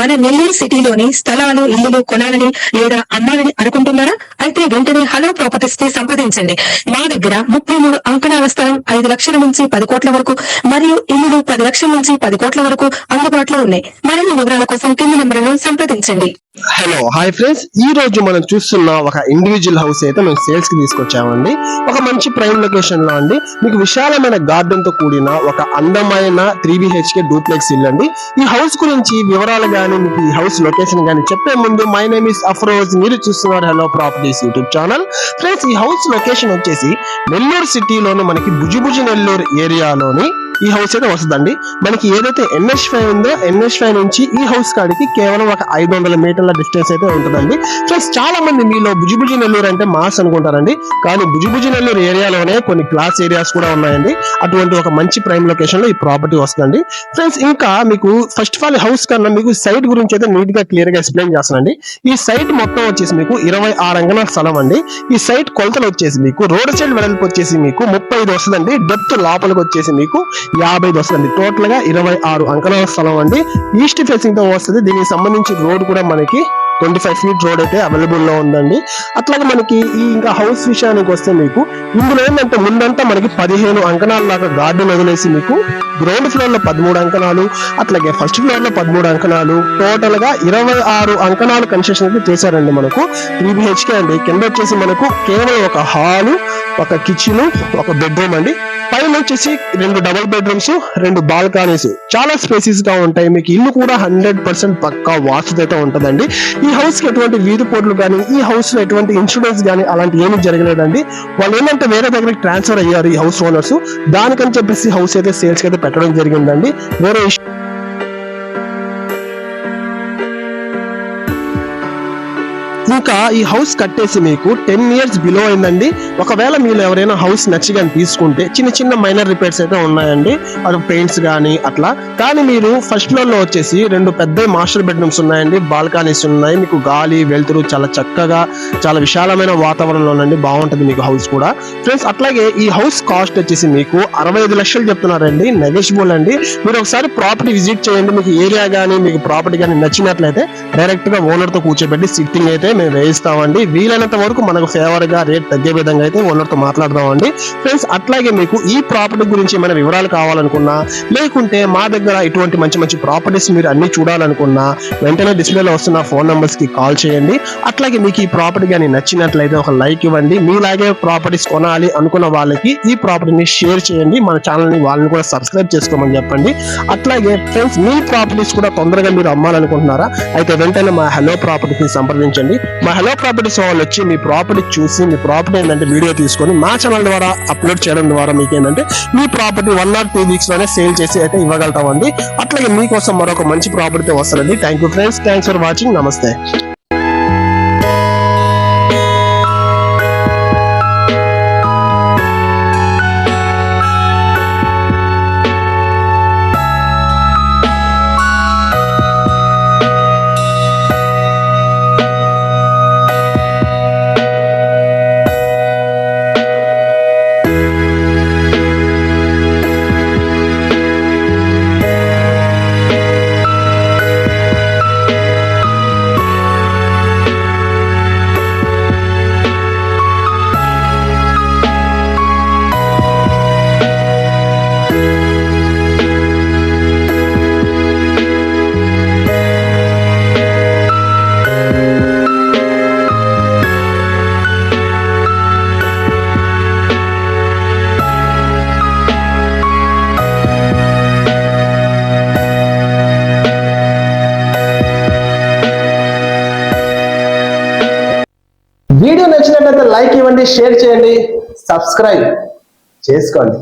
మన నెల్లూరు సిటీలోని స్థలాలు ఇల్లులు కొనాలని లేదా అమ్మాలని అనుకుంటున్నారా? అయితే వెంటనే హలో ప్రాపర్టీస్ ని సంప్రదించండి. మా దగ్గర 33 అంకణాల స్థలం 5 లక్షల నుంచి 10 కోట్ల వరకు మరియు ఇల్లులు 10 లక్షల నుంచి 10 కోట్ల వరకు అందుబాటులో ఉన్నాయి. మరిన్ని వివరాల కోసం కింది నెంబర్లను సంప్రదించండి. హలో హాయ్ ఫ్రెండ్స్, ఈ రోజు మనం చూస్తున్న ఒక ఇండివిజువల్ హౌస్ అయితే మేము సేల్స్ కి తీసుకొచ్చామండి. ఒక మంచి ప్రైమ్ లొకేషన్ లో అండి, మీకు విశాలమైన గార్డెన్ తో కూడిన ఒక అందమైన 3 BHK డూప్లెక్స్ ఇల్లు అండి. ఈ హౌస్ గురించి వివరాలు గానీ, మీకు ఈ హౌస్ లొకేషన్ గానీ చెప్పే ముందు మై నేమ్ ఇస్ అఫ్రోజ్, మీరు చూస్తున్నారు hello properties YouTube channel. Friends, ఈ హౌస్ లొకేషన్ వచ్చేసి నెల్లూరు సిటీలోని మనకి భుజి నెల్లూరు ఏరియాలోని ఈ హౌస్ అయితే వస్తుందండి. మనకి ఏదైతే NH5 ఉందో NH5 నుంచి ఈ హౌస్ కాడికి కేవలం ఒక 500 మీటర్ల డిస్టెన్స్ అయితే ఉంటుందండి. ఫ్రెండ్స్, చాలా మంది మీలో భుజి నెల్లూరు అంటే మాస్ అనుకుంటారండి, కానీ భుజి నెల్లూరు ఏరియాలోనే కొన్ని క్లాస్ ఏరియాస్ కూడా ఉన్నాయండి. అటువంటి ఒక మంచి ప్రైమ్ లొకేషన్ లో ఈ ప్రాపర్టీ వస్తుందండి. ఫ్రెండ్స్, ఇంకా మీకు ఫస్ట్ ఆఫ్ ఆల్ హౌస్ కన్నా మీకు సైట్ గురించి అయితే నీట్ గా క్లియర్ గా ఎక్స్ప్లెయిన్ చేస్తానండి. ఈ సైట్ మొత్తం వచ్చేసి మీకు 26 అంకణాల స్థలం అండి. ఈ సైట్ కొలతలు వచ్చేసి మీకు రోడ్ సైడ్ వెడల్పు వచ్చేసి మీకు 35 వస్తుందండి. డెప్త్ లోపలికి వచ్చేసి మీకు 50 వస్తుంది. టోటల్ గా 26 అంకణాల స్థలం అండి. ఈస్ట్ ఫేసింగ్ తో వస్తుంది. దీనికి సంబంధించి రోడ్ కూడా మనకి 25 ఫీట్ రోడ్ అయితే అవైలబుల్ లో ఉందండి. అట్లాగే మనకి ఈ ఇంకా హౌస్ విషయానికి వస్తే మీకు ఇందులో ఏంటంటే ముందంతా మనకి 15 అంకణాల దాకా గార్డెన్ వదిలేసి మీకు గ్రౌండ్ ఫ్లోర్ లో 13 అంకణాలు, అట్లాగే ఫస్ట్ ఫ్లోర్ లో 13 అంకణాలు, టోటల్ గా 26 అంకణాలు కన్స్ట్రక్షన్ అయితే చేశారండి. మనకు 3 BHK అండి. కింద వచ్చేసి మనకు కేవలం ఒక హాలు, ఒక కిచెన్, ఒక బెడ్రూమ్ అండి. పైన వచ్చేసి 2 డబుల్ బెడ్రూమ్స్, 2 బాల్కనీస్, చాలా స్పేసెస్ గా ఉంటాయి. మీకు ఇల్లు కూడా 100% పక్కా వాస్తు అయితే ఉంటదండి. ఈ హౌస్ కి ఎటువంటి వీధి పోట్లు కానీ, ఈ హౌస్ లో ఎటువంటి ఇన్సూరెన్స్ కానీ అలాంటి ఏమీ జరగలేదండి. వాళ్ళు ఏంటంటే వేరే దగ్గరికి ట్రాన్స్ఫర్ అయ్యారు ఈ హౌస్ ఓనర్స్. దానికని చెప్పేసి హౌస్ అయితే సేల్స్ కి అయితే పెట్టడం జరిగిందండి. వేరే ఇంకా ఈ హౌస్ కట్టేసి మీకు 10 years బిలో అయిందండి. ఒకవేళ మీరు ఎవరైనా హౌస్ నచ్చి కానీ తీసుకుంటే చిన్న మైనర్ రిపేర్స్ అయితే ఉన్నాయండి, అది పెయింట్స్ కానీ అట్లా. కానీ మీరు ఫస్ట్ ఫ్లోర్ లో వచ్చేసి 2 పెద్ద మాస్టర్ బెడ్రూమ్స్ ఉన్నాయండి, బాల్కనీస్ ఉన్నాయి. మీకు గాలి వెలుతురు చాలా చక్కగా, చాలా విశాలమైన వాతావరణంలో ఉందండి. బాగుంటుంది మీకు హౌస్ కూడా. ఫ్రెండ్స్, అట్లాగే ఈ హౌస్ కాస్ట్ వచ్చేసి మీకు 65 లక్షలు చెప్తున్నారండి. నెగోషియబుల్ అండి. మీరు ఒకసారి ప్రాపర్టీ విజిట్ చేయండి. మీకు ఏరియా కానీ, మీకు ప్రాపర్టీ కానీ నచ్చినట్లయితే డైరెక్ట్ గా ఓనర్ తో కూర్చోబెట్టి సిట్టింగ్ అయితే మేము వేయిస్తామండి. వీలైనంత వరకు మనకు ఫేవర్ గా రేట్ తగ్గే విధంగా అయితే ఓనర్ తో మాట్లాడదామండి. ఫ్రెండ్స్, అట్లాగే మీకు ఈ ప్రాపర్టీ గురించి ఏమైనా వివరాలు కావాలనుకున్నా, లేకుంటే మా దగ్గర ఇటువంటి మంచి ప్రాపర్టీస్ మీరు అన్ని చూడాలనుకున్నా, వెంటనే డిస్ప్లేలో వస్తున్న ఫోన్ నంబర్స్ కి కాల్ చేయండి. అట్లాగే మీకు ఈ ప్రాపర్టీ కానీ నచ్చినట్లయితే ఒక లైక్ ఇవ్వండి. మీలాగే ప్రాపర్టీస్ కొనాలి అనుకున్న వాళ్ళకి ఈ ప్రాపర్టీని షేర్ చేయండి. మన ఛానల్ ని వాళ్ళని కూడా సబ్స్క్రైబ్ చేసుకోమని చెప్పండి. అట్లాగే ఫ్రెండ్స్, మీ ప్రాపర్టీస్ కూడా తొందరగా మీరు అమ్మాలనుకుంటున్నారా? అయితే వెంటనే మా హలో ప్రాపర్టీని సంప్రదించండి. మా హలో ప్రాపర్టీస్ వాళ్ళు వచ్చి మీ ప్రాపర్టీ చూసి, మీ ప్రాపర్టీ ఏంటంటే వీడియో తీసుకొని మా ఛానల్ ద్వారా అప్లోడ్ చేయడం ద్వారా మీకు ఏంటంటే మీ ప్రాపర్టీ 1 or 2 weeks లోనే సేల్ చేసి అయితే ఇవ్వగలుగుతామండి. అట్లాగే మీకోసం మరొక మంచి ప్రాపర్టీ వస్తుందండి. Thank you friends, thanks for watching. నమస్తే. వీడియో నచ్చినట్లయితే లైక్ ఇవ్వండి, షేర్ చేయండి, సబ్స్క్రైబ్ చేసుకోండి.